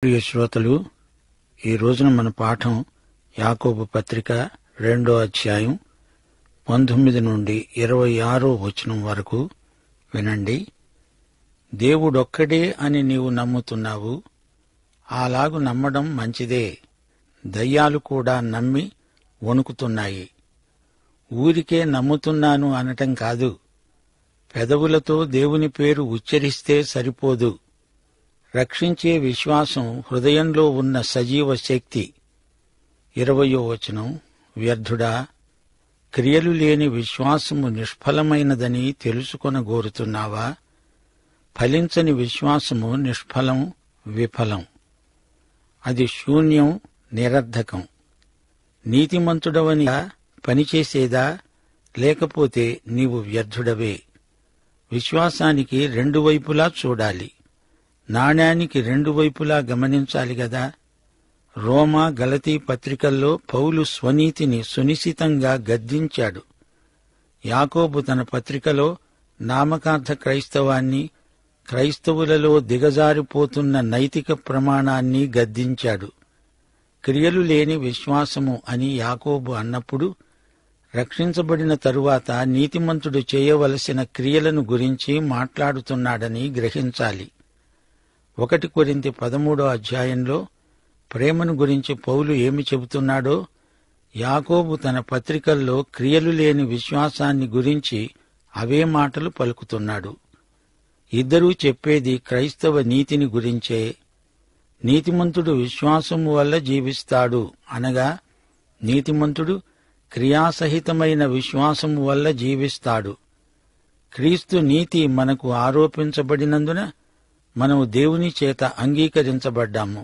ప్రియ శ్రోతలు, ఈ రోజున మన పాఠం యాకోబు పత్రిక 2వ అధ్యాయం 19 నుండి 26వ వచనం వరకు వినండి. దేవుడొక్కడే అని నీవు నమ్ముతున్నావు. అలాగు నమ్మడం మంచిదే. దయ్యాలు కూడా నమ్మి వణుకుతున్నాయి. ఊరికే నమ్ముతున్నాను అనటం కాదు. పెదవులతో దేవుని పేరు ఉచ్చరిస్తే సరిపోదు. రక్షించే విశ్వాసం హృదయంలో ఉన్న సజీవ శక్తి. 20వ వచనం, వ్యర్థుడా, క్రియలు లేని విశ్వాసము నిష్ఫలమైనదని తెలుసుకొనగోరుతున్నావా? ఫలించని విశ్వాసము నిష్ఫలం, విఫలం. అది శూన్యం, నిరర్ధకం. నీతిమంతుడవని పనిచేసేదా? లేకపోతే నీవు వ్యర్థుడవే. విశ్వాసానికి రెండు వైపులా చూడాలి. నాణ్యానికి రెండు వైపులా గమనించాలి గదా. రోమా, గలతీ పత్రికల్లో పౌలు స్వనీతిని సునిశితంగా గద్దించాడు. యాకోబు తన పత్రికలో నామకార్థ క్రైస్తవాన్ని, క్రైస్తవులలో దిగజారిపోతున్న నైతిక ప్రమాణాన్ని గద్దించాడు. క్రియలు లేని విశ్వాసము అని యాకోబు అన్నప్పుడు రక్షించబడిన తరువాత నీతిమంతుడు చేయవలసిన క్రియలను గురించి మాట్లాడుతున్నాడని గ్రహించాలి. 1 కొరింథీ 13వ అధ్యాయంలో ప్రేమను గురించి పౌలు ఏమి చెబుతున్నాడో యాకోబు తన పత్రికల్లో క్రియలు లేని విశ్వాసాన్ని గురించి అవే మాటలు పలుకుతున్నాడు. ఇద్దరూ చెప్పేది క్రైస్తవ నీతిని గురించే. నీతిమంతుడు విశ్వాసము వల్ల జీవిస్తాడు అనగా నీతిమంతుడు క్రియాసహితమైన విశ్వాసము వల్ల జీవిస్తాడు. క్రీస్తు నీతి మనకు ఆరోపించబడినందున మనము దేవుని చేత అంగీకరించబడ్డాము.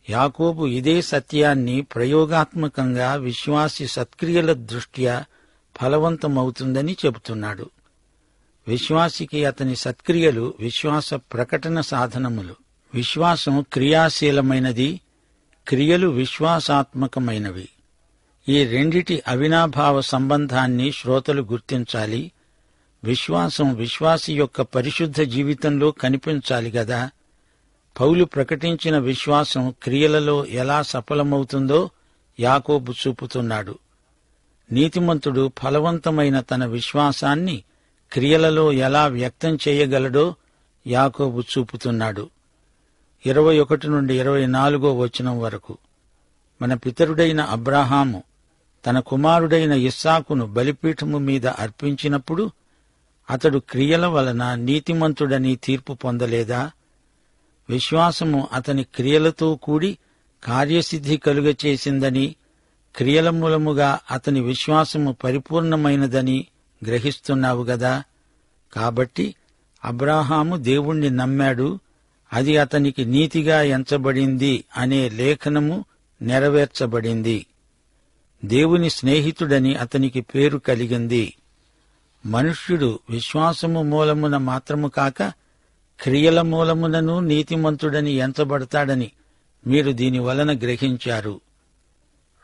యాకోబు ఇదే సత్యాన్ని ప్రయోగాత్మకంగా విశ్వాసి సత్క్రియల దృష్ట్యా ఫలవంతమవుతుందని చెబుతున్నాడు. విశ్వాసికి అతని సత్క్రియలు విశ్వాస ప్రకటన సాధనములు. విశ్వాసం క్రియాశీలమైనది, క్రియలు విశ్వాసాత్మకమైనవి. ఈ రెండిటి అవినాభావ సంబంధాన్ని శ్రోతలు గుర్తించాలి. విశ్వాసం విశ్వాసి యొక్క పరిశుద్ధ జీవితంలో కనిపించాలి గదా. పౌలు ప్రకటించిన విశ్వాసం క్రియలలో ఎలా సఫలమవుతుందో యాకోబు చూపుతున్నాడు. నీతిమంతుడు ఫలవంతమైన తన విశ్వాసాన్ని క్రియలలో ఎలా వ్యక్తం చేయగలడో యాకోబు చూపుతున్నాడు. 21 నుండి 24వ వచనం వరకు, మన పితరుడైన అబ్రాహాము తన కుమారుడైన ఇస్సాకును బలిపీఠము మీద అర్పించినప్పుడు అతడు క్రియల వలన నీతిమంతుడని తీర్పు పొందలేదా? విశ్వాసము అతని క్రియలతో కూడి కార్యసిద్ధి కలుగచేసిందని, క్రియల మూలముగా అతని విశ్వాసము పరిపూర్ణమైనదని గ్రహిస్తున్నావు గదా. కాబట్టి అబ్రాహాము దేవుణ్ణి నమ్మాడు, అది అతనికి నీతిగా ఎంచబడింది అనే లేఖనము నెరవేర్చబడింది. దేవుని స్నేహితుడని అతనికి పేరు కలిగింది. మనుష్యుడు విశ్వాసము మూలమున మాత్రము కాక క్రియల మూలమునను నీతిమంతుడని ఎంచబడతాడని మీరు దీని వలన గ్రహించారు.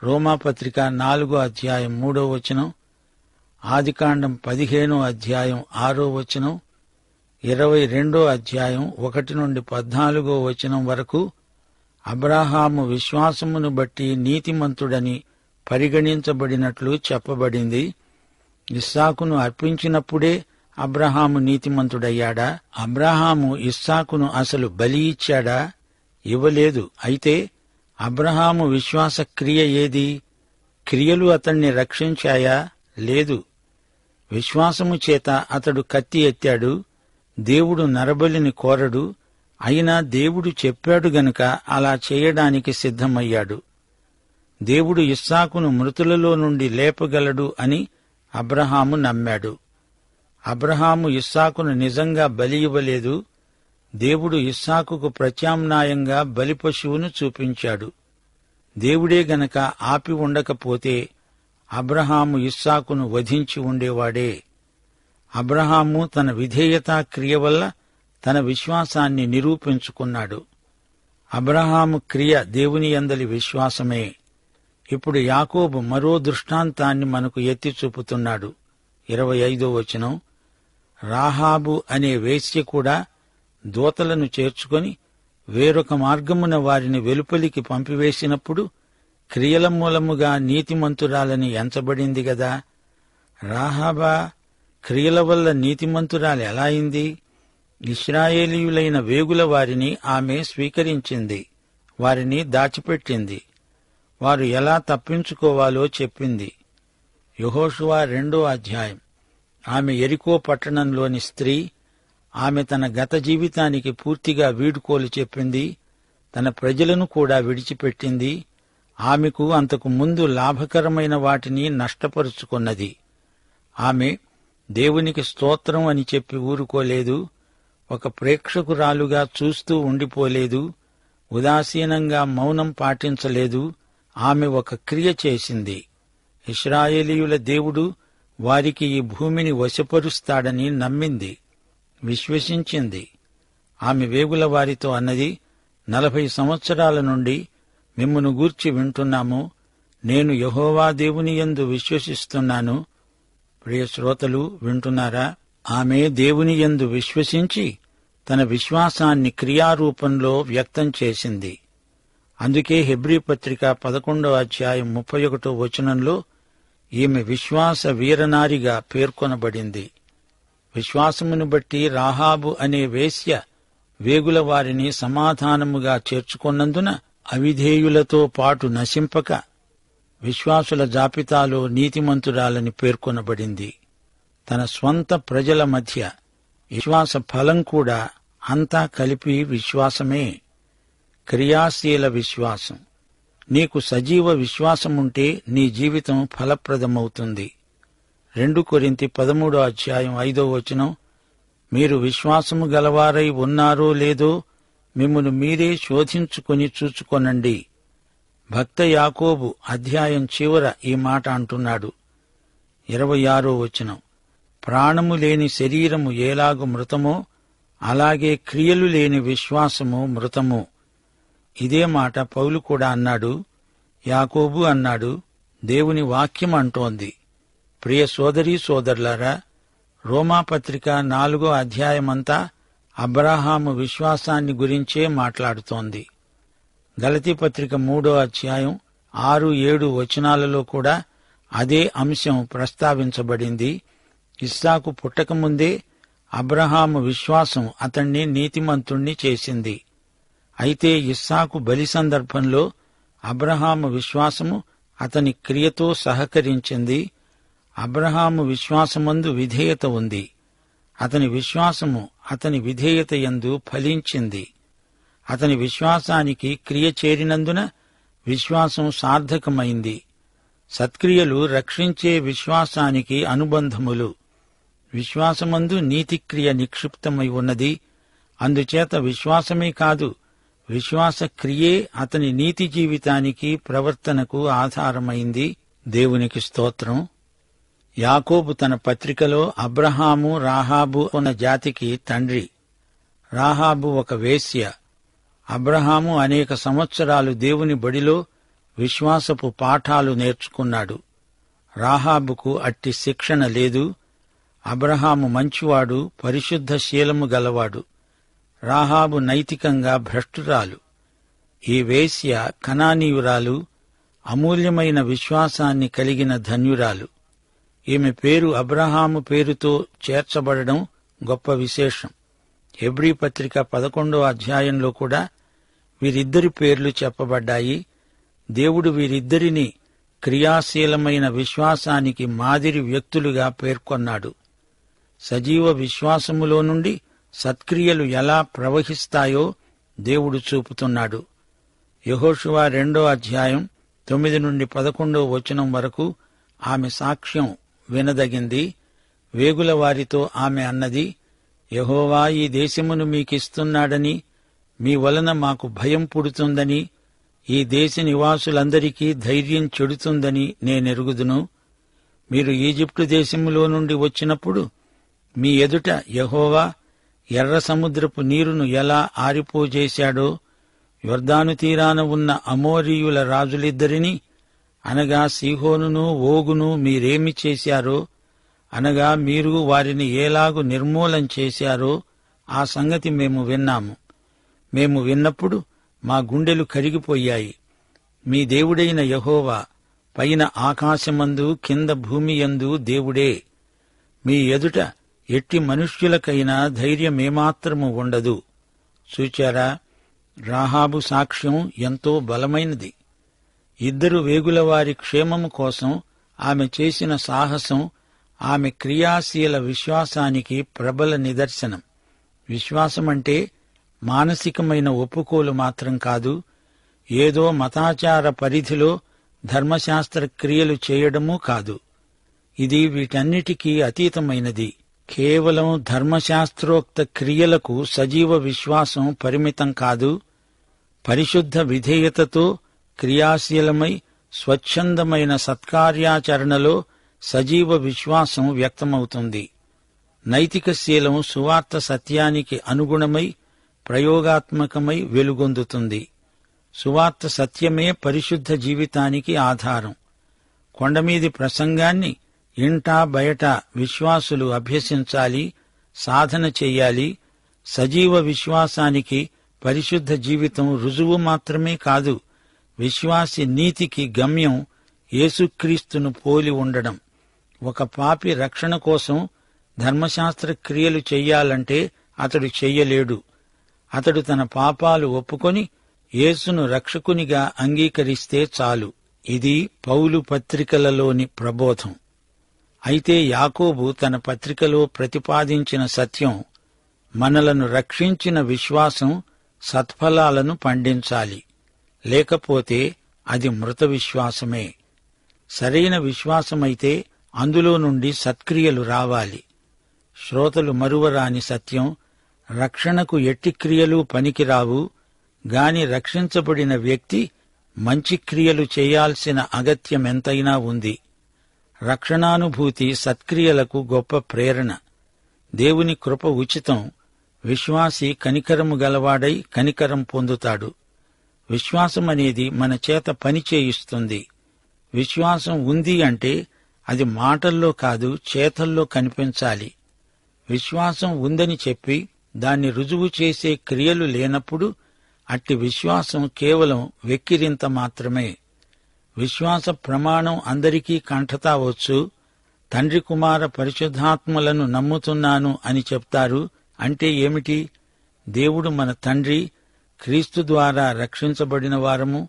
రోమాపత్రిక 4వ అధ్యాయం 3వ వచనం, ఆదికాండం 15వ అధ్యాయం 6వ వచనం, 22వ అధ్యాయం 1 నుండి 14వ వచనం వరకు అబ్రాహాము విశ్వాసమును బట్టి నీతిమంతుడని పరిగణించబడినట్లు చెప్పబడింది. ఇస్సాకును అర్పించినప్పుడే అబ్రాహాము నీతిమంతుడయ్యాడా? అబ్రాహాము ఇస్సాకును అసలు బలి ఇచ్చాడా? ఇవ్వలేదు. అయితే అబ్రాహాము విశ్వాస క్రియ ఏది? క్రియలు అతణ్ణి రక్షించాయా? లేదు. విశ్వాసము చేత అతడు కత్తి ఎత్తాడు. దేవుడు నరబలిని కోరడు. అయినా దేవుడు చెప్పాడు గనుక అలా చేయడానికి సిద్ధమయ్యాడు. దేవుడు ఇస్సాకును మృతులలో నుండి లేపగలడు అని అబ్రహాము నమ్మాడు. అబ్రహాము ఇస్సాకును నిజంగా బలి ఇవ్వలేదు. దేవుడు ఇస్సాకుకు ప్రత్యామ్నాయంగా బలి పశువును చూపించాడు. దేవుడే గనక ఆపి ఉండకపోతే అబ్రహాము ఇస్సాకును వధించి ఉండేవాడే. అబ్రహాము తన విధేయతా క్రియ వల్ల తన విశ్వాసాన్ని నిరూపించుకున్నాడు. అబ్రహాము క్రియ దేవుని యందలి విశ్వాసమే. ఇప్పుడు యాకోబు మరో దృష్టాంతాన్ని మనకు ఎత్తి చూపుతున్నాడు. 25వ వచనం, రాహాబు అనే వేశ్య కూడా దూతలను చేర్చుకొని వేరొక మార్గమున వారిని వెలుపలికి పంపివేసినప్పుడు క్రియల మూలముగా నీతిమంతురాలని ఎంచబడింది గదా. రాహాబా క్రియల వల్ల నీతిమంతురాలు ఎలా అయింది? ఇశ్రాయేలీయులైన వేగుల వారిని ఆమె స్వీకరించింది, వారిని దాచిపెట్టింది. వారు ఎలా తప్పించుకోవాలో చెప్పింది. యెహోషువ 2వ అధ్యాయం. ఆమె యెరికో పట్టణంలోని స్త్రీ. ఆమె తన గత జీవితానికి పూర్తిగా వీడ్కోలు చెప్పింది. తన ప్రజలను కూడా విడిచిపెట్టింది. ఆమెకు అంతకు ముందు లాభకరమైన వాటిని నష్టపరుచుకున్నది. ఆమె దేవునికి స్తోత్రం అని చెప్పి ఊరుకోలేదు. ఒక ప్రేక్షకురాలుగా చూస్తూ ఉండిపోలేదు. ఉదాసీనంగా మౌనం పాటించలేదు. ఆమె ఒక క్రియ చేసింది. ఇశ్రాయేలీయుల దేవుడు వారికి ఈ భూమిని వశపరుస్తాడని నమ్మింది, విశ్వసించింది. ఆమె వేగుల వారితో అన్నది, 40 సంవత్సరాల నుండి మిమ్మును గూర్చి వింటున్నాము. నేను యెహోవా దేవుని యందు విశ్వసిస్తున్నాను. ప్రియ శ్రోతలు, వింటున్నారా? ఆమె దేవుని యందు విశ్వసించి తన విశ్వాసాన్ని క్రియారూపంలో వ్యక్తం చేసింది. అందుకే హెబ్రీ పత్రిక 11వ అధ్యాయం 31వ వచనంలో ఈమె విశ్వాస వీరనారిగా పేర్కొనబడింది. విశ్వాసమును బట్టి రాహాబు అనే వేశ్య వేగుల వారిని సమాధానముగా చేర్చుకున్నందున అవిధేయులతో పాటు నశింపక విశ్వాసుల జాబితాలో నీతిమంతురాలని పేర్కొనబడింది. తన స్వంత ప్రజల మధ్య విశ్వాస ఫలం కూడా అంతా కలిపి విశ్వాసమే. క్రియాశీల విశ్వాసం. నీకు సజీవ విశ్వాసముంటే నీ జీవితం ఫలప్రదమవుతుంది. 2 కొరింథీ 13వ అధ్యాయం 5వ వచనం. మీరు విశ్వాసము గలవారై ఉన్నారో లేదో మిమ్మును మీరే శోధించుకొని చూచుకొనండి. భక్త యాకోబు అధ్యాయం చివర ఈ మాట అంటున్నాడు. 26వ వచనం. ప్రాణము లేని శరీరము ఎలాగు మృతమో అలాగే క్రియలు లేని విశ్వాసము మృతము. ఇదే మాట పౌలు కూడా అన్నాడు, యాకోబు అన్నాడు, దేవుని వాక్యం అంటోంది. ప్రియ సోదరీ సోదరులారా, రోమాపత్రిక 4వ అధ్యాయమంతా అబ్రాహాము విశ్వాసాన్ని గురించే మాట్లాడుతోంది. గలతీ పత్రిక 3వ అధ్యాయం 6-7 వచనాలలో కూడా అదే అంశం ప్రస్తావించబడింది. ఇస్సాకు పుట్టకముందే అబ్రహాము విశ్వాసం అతణ్ణి నీతిమంతుణ్ణి చేసింది. అయితే ఇస్సాకు బలి సందర్భంలో అబ్రహాము విశ్వాసము అతని క్రియతో సహకరించింది. అబ్రహాము విశ్వాసమందు విధేయత ఉంది. అతని విశ్వాసము అతని విధేయత యందు ఫలించింది. అతని విశ్వాసానికి క్రియ చేరినందున విశ్వాసం సార్థకమైంది. సత్క్రియలు రక్షించే విశ్వాసానికి అనుబంధములు. విశ్వాసమందు నీతిక్రియ నిక్షిప్తమై ఉన్నది. అందుచేత విశ్వాసమే కాదు, విశ్వాస క్రియే అతని నీతి జీవితానికి ప్రవర్తనకు ఆధారమైంది. దేవునికి స్తోత్రం. యాకోబు తన పత్రికలో అబ్రహాము రాహాబు ఉన్న జాతికి తండ్రి. రాహాబు ఒక వేశ్య. అబ్రహాము అనేక సంవత్సరాలు దేవుని బడిలో విశ్వాసపు పాఠాలు నేర్చుకున్నాడు. రాహాబుకు అట్టి శిక్షణ లేదు. అబ్రహాము మంచివాడు, పరిశుద్ధ శీలము గలవాడు. రాహాబు నైతికంగా భ్రష్టురాలు. ఈ వేశ్య కనానీయురాలు, అమూల్యమైన విశ్వాసాన్ని కలిగిన ధన్యురాలు. ఈమె పేరు అబ్రహాము పేరుతో చేర్చబడడం గొప్ప విశేషం. హెబ్రీ పత్రిక 11వ అధ్యాయంలో కూడా వీరిద్దరి పేర్లు చెప్పబడ్డాయి. దేవుడు వీరిద్దరిని క్రియాశీలమైన విశ్వాసానికి మాదిరి వ్యక్తులుగా పేర్కొన్నాడు. సజీవ విశ్వాసములో నుండి సత్క్రియలు ఎలా ప్రవహిస్తాయో దేవుడు చూపుతున్నాడు. యెహోషువ 2వ అధ్యాయం 9-11 వచనం వరకు ఆమె సాక్ష్యం వినదగింది. వేగుల వారితో ఆమె అన్నది, యెహోవా ఈ దేశమును మీకిస్తున్నాడని, మీ వలన మాకు భయం పుడుతుందని, ఈ దేశ నివాసులందరికీ ధైర్యం చెడుతుందని నేనెరుగుదును. మీరు ఈజిప్టు దేశములో నుండి వచ్చినప్పుడు మీ ఎదుట యెహోవా ఎర్ర సముద్రపు నీరును ఎలా ఆరిపోజేశాడో, యొర్దాను తీరాన ఉన్న అమోరీయుల రాజులిద్దరినీ, అనగా సీహోనును ఓగును మీరేమి చేశారో, అనగా మీరు వారిని ఏలాగు నిర్మూలం చేశారో ఆ సంగతి మేము విన్నాము. మేము విన్నప్పుడు మా గుండెలు కరిగిపోయాయి. మీ దేవుడైన యెహోవా పైన ఆకాశమందు కింద భూమియందు దేవుడే. మీ ఎదుట ఎట్టి మనుష్యులకైనా ధైర్యమేమాత్రము ఉండదు. చూచారా, రాహాబు సాక్ష్యం ఎంతో బలమైనది. ఇద్దరు వేగులవారి క్షేమము కోసం ఆమె చేసిన సాహసం ఆమె క్రియాశీల విశ్వాసానికి ప్రబల నిదర్శనం. విశ్వాసమంటే మానసికమైన ఒప్పుకోలు మాత్రం కాదు, ఏదో మతాచార పరిధిలో ధర్మశాస్త్ర క్రియలు చేయడమూ కాదు. ఇది వీటన్నిటికీ అతీతమైనది. కేవలం ధర్మశాస్త్రోక్త క్రియలకు సజీవ విశ్వాసం పరిమితం కాదు. పరిశుద్ధ విధేయతతో క్రియాశీలమై స్వచ్ఛందమైన సత్కార్యాచరణలో సజీవ విశ్వాసం వ్యక్తమవుతుంది. నైతిక శీలం సువార్త సత్యానికి అనుగుణమై ప్రయోగాత్మకమై వెలుగొందుతుంది. సువార్త సత్యమే పరిశుద్ధ జీవితానికి ఆధారం. కొండమీది ప్రసంగాన్ని ఇంటా బయట విశ్వాసులు అభ్యసించాలి, సాధన చెయ్యాలి. సజీవ విశ్వాసానికి పరిశుద్ధ జీవితం రుజువు మాత్రమే కాదు, విశ్వాసి నీతికి గమ్యం యేసుక్రీస్తును పోలి ఉండడం. ఒక పాపి రక్షణ కోసం ధర్మశాస్త్ర క్రియలు చెయ్యాలంటే అతడు చెయ్యలేడు. అతడు తన పాపాలు ఒప్పుకొని యేసును రక్షకునిగా అంగీకరిస్తే చాలు. ఇది పౌలు పత్రికలలోని ప్రబోధం. అయితే యాకోబు తన పత్రికలో ప్రతిపాదించిన సత్యం, మనలను రక్షించిన విశ్వాసం సత్ఫలాలను పండించాలి. లేకపోతే అది మృత విశ్వాసమే. సరైన విశ్వాసమైతే అందులో నుండి సత్క్రియలు రావాలి. శ్రోతలు మరువరాని సత్యం, రక్షణకు ఎట్టి క్రియలు పనికిరావు గాని రక్షించబడిన వ్యక్తి మంచి క్రియలు చేయాల్సిన అగత్యమెంతైనా ఉంది. రక్షణానుభూతి సత్క్రియలకు గొప్ప ప్రేరణ. దేవుని కృప ఉచితం. విశ్వాసి కనికరము గలవాడై కనికరం పొందుతాడు. విశ్వాసమనేది మన చేత పని చేయిస్తుంది. విశ్వాసం ఉంది అంటే అది మాటల్లో కాదు, చేతల్లో కనిపించాలి. విశ్వాసం ఉందని చెప్పి దాన్ని రుజువు చేసే క్రియలు లేనప్పుడు అట్టి విశ్వాసం కేవలం వెక్కిరింత మాత్రమే. విశ్వాస ప్రమాణం అందరికీ కంఠతా వచ్చు. తండ్రి కుమార పరిశుద్ధాత్మలను నమ్ముతున్నాను అని చెప్తారు. అంటే ఏమిటి? దేవుడు మన తండ్రి, క్రీస్తు ద్వారా రక్షించబడిన వారము.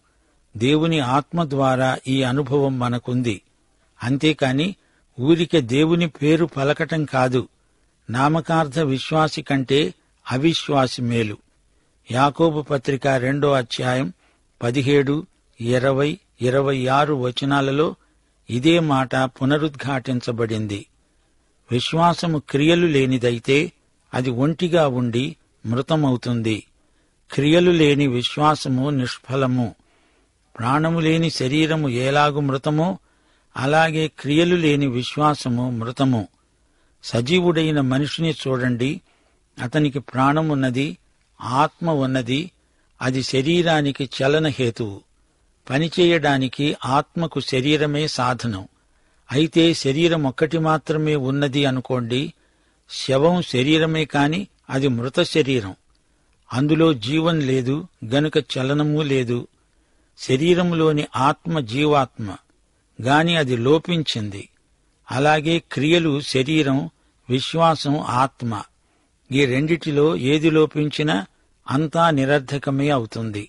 దేవుని ఆత్మ ద్వారా ఈ అనుభవం మనకుంది. అంతేకాని ఊరికే దేవుని పేరు పలకటం కాదు. నామకార్థ విశ్వాసి కంటే అవిశ్వాసి మేలు. యాకోబు పత్రిక 2వ అధ్యాయం 17, 20, 26 వచనాలలో ఇదే మాట పునరుద్ఘాటించబడింది. విశ్వాసము క్రియలు లేనిదైతే అది ఒంటిగా ఉండి మృతమవుతుంది. క్రియలు లేని విశ్వాసము నిష్ఫలము. ప్రాణము లేని శరీరము ఎలాగు మృతమో అలాగే క్రియలు లేని విశ్వాసము మృతము. సజీవుడైన మనిషిని చూడండి. అతనికి ప్రాణమున్నది, ఆత్మ ఉన్నది. అది శరీరానికి చలనహేతువు. పనిచేయడానికి ఆత్మకు శరీరమే సాధనం. అయితే శరీరం ఒక్కటి మాత్రమే ఉన్నది అనుకోండి. శవం శరీరమే కాని అది మృత శరీరం. అందులో జీవం లేదు గనుక చలనమూ లేదు. శరీరంలోని ఆత్మ జీవాత్మ గాని అది లోపించింది. అలాగే క్రియలు శరీరం, విశ్వాసం ఆత్మ. ఈ రెండిటిలో ఏది లోపించినా అంతా నిరర్థకమే అవుతుంది.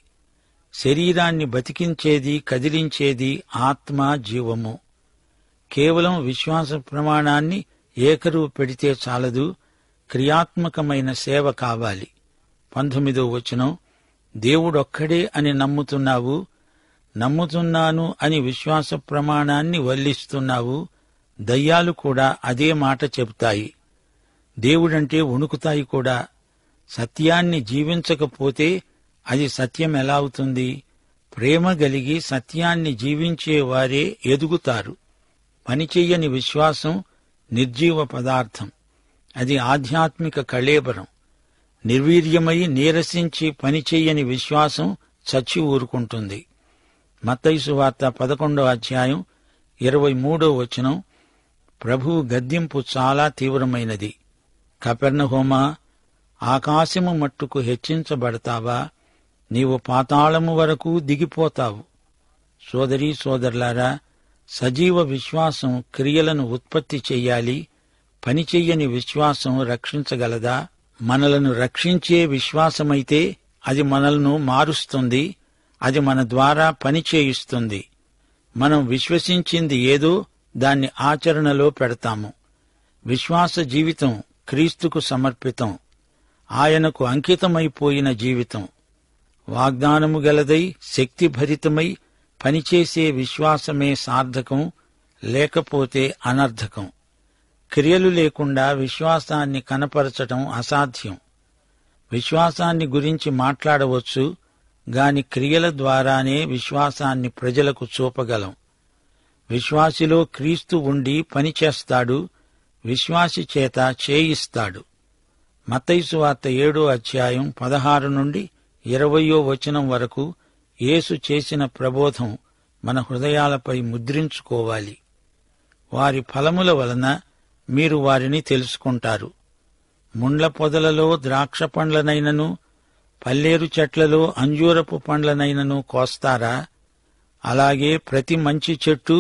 శరీరాన్ని బతికించేది, కదిలించేది ఆత్మ, జీవము. కేవలం విశ్వాస ప్రమాణాన్ని ఏకరువు పెడితే చాలదు, క్రియాత్మకమైన సేవ కావాలి. 19వ వచనం, దేవుడొక్కడే అని నమ్ముతున్నావు, నమ్ముతున్నాను అని విశ్వాస ప్రమాణాన్ని వల్లిస్తున్నావు. దయ్యాలు కూడా అదే మాట చెబుతాయి. దేవుడంటే వణుకుతాయి కూడా. సత్యాన్ని జీవించకపోతే అది సత్యం ఎలా అవుతుంది? ప్రేమ గలిగి సత్యాన్ని జీవించేవారే ఎదుగుతారు. పనిచెయ్యని విశ్వాసం నిర్జీవ పదార్థం. అది ఆధ్యాత్మిక కళేబరం. నిర్వీర్యమై నీరసించి పనిచెయ్యని విశ్వాసం చచ్చి ఊరుకుంటుంది. మత్తయి సువార్త 11వ అధ్యాయం 23వ వచనం, ప్రభువు గద్దింపు చాలా తీవ్రమైనది. కపెర్నహూమా, ఆకాశము మట్టుకు హెచ్చించబడతావా? నీవు పాతాళము వరకు దిగిపోతావు. సోదరీ సోదరులారా, సజీవ విశ్వాసం క్రియలను ఉత్పత్తి చెయ్యాలి. పనిచెయ్యని విశ్వాసం రక్షించగలదా? మనలను రక్షించే విశ్వాసమైతే అది మనలను మారుస్తుంది. అది మన ద్వారా పనిచేయిస్తుంది. మనం విశ్వసించింది ఏదో దాన్ని ఆచరణలో పెడతాము. విశ్వాస జీవితం క్రీస్తుకు సమర్పితం, ఆయనకు అంకితమైపోయిన జీవితం. వాగ్దానము గలదై శక్తిభరితమై పనిచేసే విశ్వాసమే సార్థకం, లేకపోతే అనర్థకం. క్రియలు లేకుండా విశ్వాసాన్ని కనపరచటం అసాధ్యం. విశ్వాసాన్ని గురించి మాట్లాడవచ్చు గాని క్రియల ద్వారానే విశ్వాసాన్ని ప్రజలకు చూపగలం. విశ్వాసిలో క్రీస్తు ఉండి పనిచేస్తాడు, విశ్వాసి చేత చేయిస్తాడు. మత్తయి సువార్త 7వ అధ్యాయం 16 నుండి 20వ వచనం వరకు యేసు చేసిన ప్రబోధం మన హృదయాలపై ముద్రించుకోవాలి. వారి ఫలముల వలన మీరు వారిని తెలుసుకుంటారు. ముండ్ల పొదలలో ద్రాక్ష పండ్లనైనను, పల్లేరు చెట్లలో అంజూరపు పండ్లనైనను కోస్తారా? అలాగే ప్రతి మంచి చెట్టు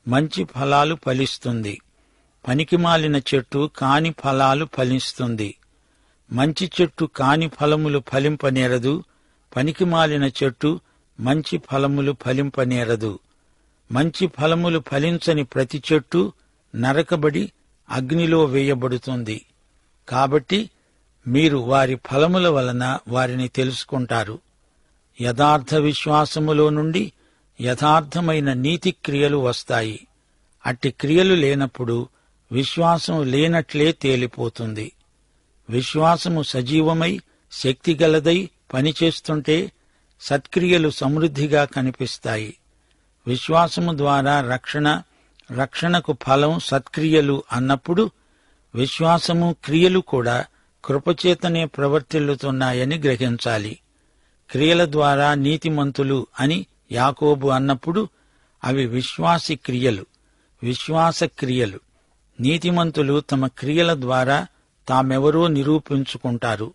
మంచి ఫలాలు ఫలిస్తుంది. పనికిమాలిన చెట్టు కాని ఫలాలు ఫలిస్తుంది. మంచి చెట్టు కాని ఫలములు ఫలింపనేరదు, పనికిమాలిన చెట్టు మంచి ఫలములు ఫలింపనేరదు. మంచి ఫలములు ఫలించని ప్రతి చెట్టు నరకబడి అగ్నిలో వేయబడుతుంది. కాబట్టి మీరు వారి ఫలముల వలన వారిని తెలుసుకుంటారు. యథార్థ విశ్వాసములో నుండి యథార్థమైన నీతి క్రియలు వస్తాయి. అట్టి క్రియలు లేనప్పుడు విశ్వాసం లేనట్లే తేలిపోతుంది. విశ్వాసము సజీవమై శక్తిగలదై పనిచేస్తుంటే సత్క్రియలు సమృద్ధిగా కనిపిస్తాయి. విశ్వాసము ద్వారా రక్షణ, రక్షణకు ఫలం సత్క్రియలు అన్నప్పుడు విశ్వాసము క్రియలు కూడా కృపచేతనే ప్రవర్తిల్లుతున్నాయని గ్రహించాలి. క్రియల ద్వారా నీతిమంతులు అని యాకోబు అన్నప్పుడు అవి విశ్వాసి క్రియలు, విశ్వాస క్రియలు. నీతిమంతులు తమ క్రియల ద్వారా తామెవరో నిరూపించుకుంటారు.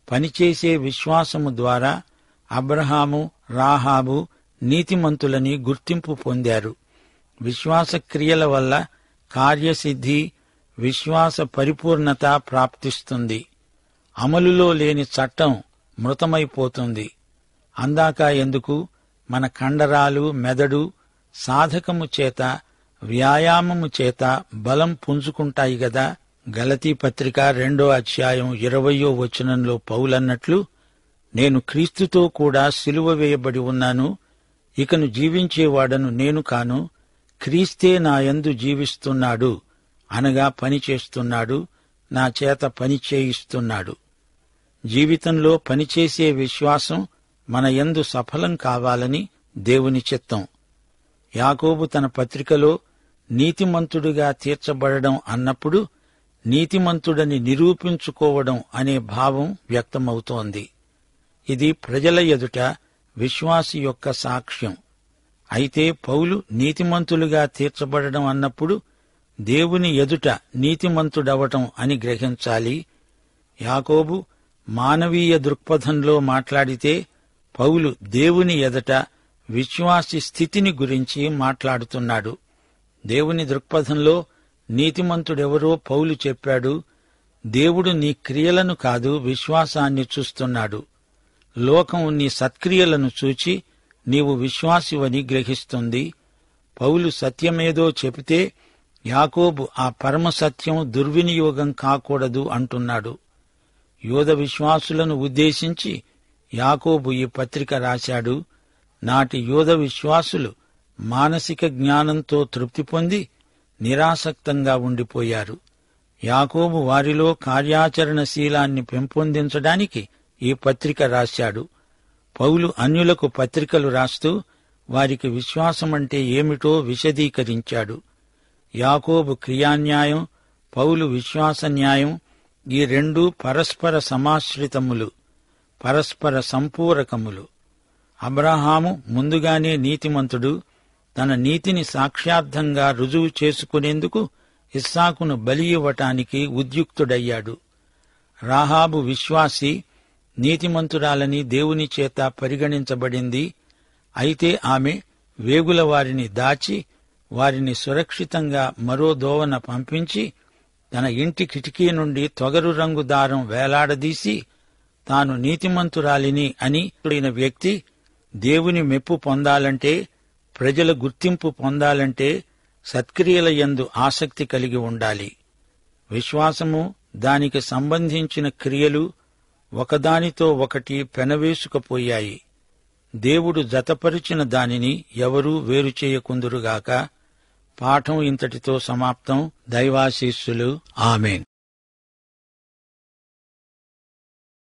పనిచేసే విశ్వాసము ద్వారా అబ్రహాము, రాహాబు నీతిమంతులని గుర్తింపు పొందారు. విశ్వాస క్రియల వల్ల కార్యసిద్ధి, విశ్వాస పరిపూర్ణత ప్రాప్తిస్తుంది. అమలులో లేని చట్టం మృతమైపోతుంది. అందాక ఎందుకు? మన కండరాలు, మెదడు సాధకము చేత, వ్యాయామము చేత బలం పుంజుకుంటాయి గదా. గలతీ పత్రిక 2వ అధ్యాయం 20వ వచనంలో పౌలన్నట్లు, నేను క్రీస్తుతో కూడా సిలువ వేయబడి ఉన్నాను. ఇకను జీవించేవాడను నేను కాను, క్రీస్తే నాయందు జీవిస్తున్నాడు, అనగా పనిచేస్తున్నాడు, నా చేత పని చేయిస్తున్నాడు. జీవితంలో పనిచేసే విశ్వాసం మన యందు సఫలం కావాలని దేవుని చిత్తం. యాకోబు తన పత్రికలో నీతిమంతుడిగా తీర్చబడడం అన్నప్పుడు నీతిమంతుడని నిరూపించుకోవడం అనే భావం వ్యక్తమవుతోంది. ఇది ప్రజల ఎదుట విశ్వాసి యొక్క సాక్ష్యం. అయితే పౌలు నీతిమంతులుగా తీర్చబడడం అన్నప్పుడు దేవుని ఎదుట నీతిమంతుడవటం అని గ్రహించాలి. యాకోబు మానవీయ దృక్పథంలో మాట్లాడితే పౌలు దేవుని ఎదుట విశ్వాసి స్థితిని గురించి మాట్లాడుతున్నాడు. దేవుని దృక్పథంలో నీతిమంతుడెవరో పౌలు చెప్పాడు. దేవుడు నీ క్రియలను కాదు, విశ్వాసాన్ని చూస్తున్నాడు. లోకం నీ సత్క్రియలను చూచి నీవు విశ్వాసివని గ్రహిస్తుంది. పౌలు సత్యమేదో చెబితే యాకోబు ఆ పరమసత్యం దుర్వినియోగం కాకూడదు అంటున్నాడు. యూద విశ్వాసులను ఉద్దేశించి యాకోబు ఈ పత్రిక రాశాడు. నాటి యూద విశ్వాసులు మానసిక జ్ఞానంతో తృప్తి పొంది నిరాసక్తంగా ఉండిపోయారు. యాకోబు వారిలో కార్యాచరణశీలాన్ని పెంపొందించడానికి ఈ పత్రిక రాశాడు. పౌలు అన్యులకు పత్రికలు రాస్తూ వారికి విశ్వాసమంటే ఏమిటో విశదీకరించాడు. యాకోబు క్రియాన్యాయం, పౌలు విశ్వాస న్యాయం, ఈ రెండూ పరస్పర సమాశ్రితములు, పరస్పర సంపూరకములు. అబ్రహాము ముందుగానే నీతిమంతుడు. తన నీతిని సాక్ష్యార్థంగా రుజువు చేసుకునేందుకు ఇస్సాకును బలి ఇవ్వటానికి ఉద్యుక్తుడయ్యాడు. రాహాబు విశ్వాసి, నీతిమంతురాలని దేవుని చేత పరిగణించబడింది. అయితే ఆమె వేగుల వారిని దాచి వారిని సురక్షితంగా మరో దోవన పంపించి తన ఇంటి కిటికీ నుండి తొగరు రంగు దారం వేలాడదీసి తాను నీతిమంతురాలిని అని వ్యక్తి దేవుని మెప్పు పొందాలంటే, ప్రజల గుర్తింపు పొందాలంటే సత్క్రియల యందు ఆసక్తి కలిగి ఉండాలి. విశ్వాసము, దానికి సంబంధించిన క్రియలు ఒకదానితో ఒకటి పెనవేసుకుపోయాయి. దేవుడు జతపరిచిన దానిని ఎవరూ వేరు చేయకుందురుగాక. పాఠం ఇంతటితో సమాప్తం. దైవాశీస్సులు. ఆమేన్.